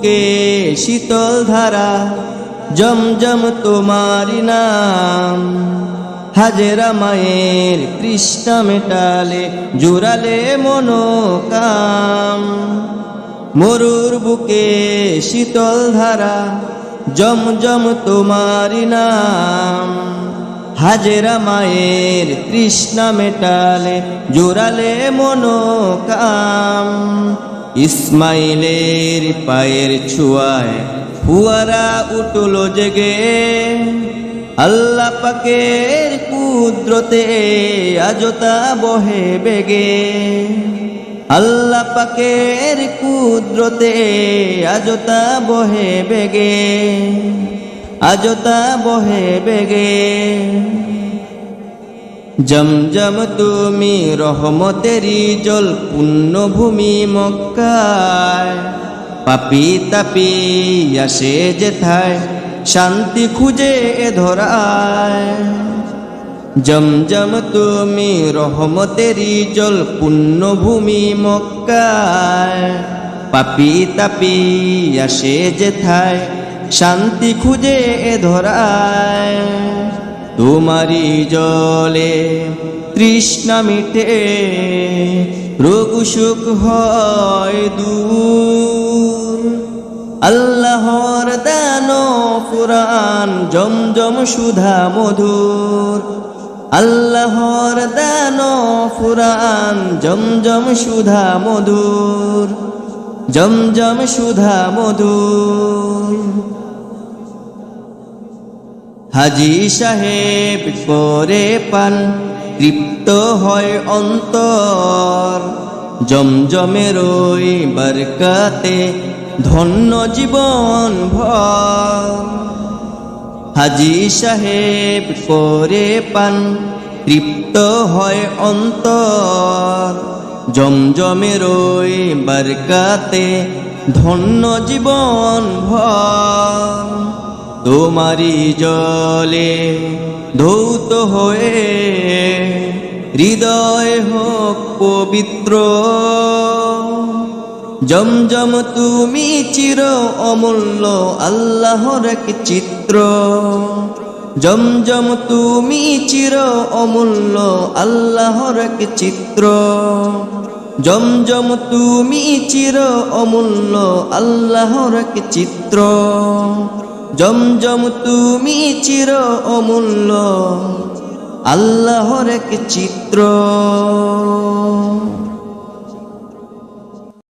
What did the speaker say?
বুকে শীতল ধারা, জমজম তোমারি নাম। হাজেরা মায়ের তৃষ্ণা মেটালে, জুড়ালে মনোকাম। মরুর বুকে শীতল ধারা, জমজম তোমারি নাম। হাজেরা মায়ের তৃষ্ণা মেটালে, জোরালে মনোকাম। ইসমাইলের পায়ের ছোঁয়ায় ফুয়ারা উঠল জেগে, আল্লাহ পাকের কুদরতে আজতা বহে বেগে। আল্লাহ পাকের কুদরতে আজতা বহে বেগে, আজতা বহে বেগে। জমজম তুমি রহমতেরি জল, পুণ্যভূমি মক্কায়। পাপি তাপি আসে যেথায়, শান্তি খুঁজে এ ধরায়। জমজম তুমি রহমতেরি জল, পুণ্যভূমি মক্কায়। পাপি তাপি আসে যেথায়, শান্তি খুঁজে এ ধরায়। তোমারি জলে তৃষ্ণা মিটে, রোগ সুখ হয় দূর। আল্লাহর দান ফুরান, জমজম সুধা মধুর। আল্লাহর দান ফুরান, জমজম সুধা মধুর। জমজম সুধা মধুর। হাজি সাহেব করে পান, তৃপ্ত হয় অন্তর। জমজমের ওই বরকতে ধন্য জীবন ভর। হাজি সাহেব করে পান, তৃপ্ত হয় অন্তর। জমজমের ওই বরকতে ধন্য জীবন ভর। তোমারি জলে ধৌত হয়ে, হৃদয় হোক পবিত্র। জমজম তুমি চির অমূল্য, আল্লাহর এক চিত্র। জমজম তুমি চির অমূল্য, আল্লাহর এক চিত্র। জমজম তুমি চির অমূল্য, আল্লাহর এক চিত্র। জমজম তুমি চির অমূল্য, আল্লাহর এক চিত্র।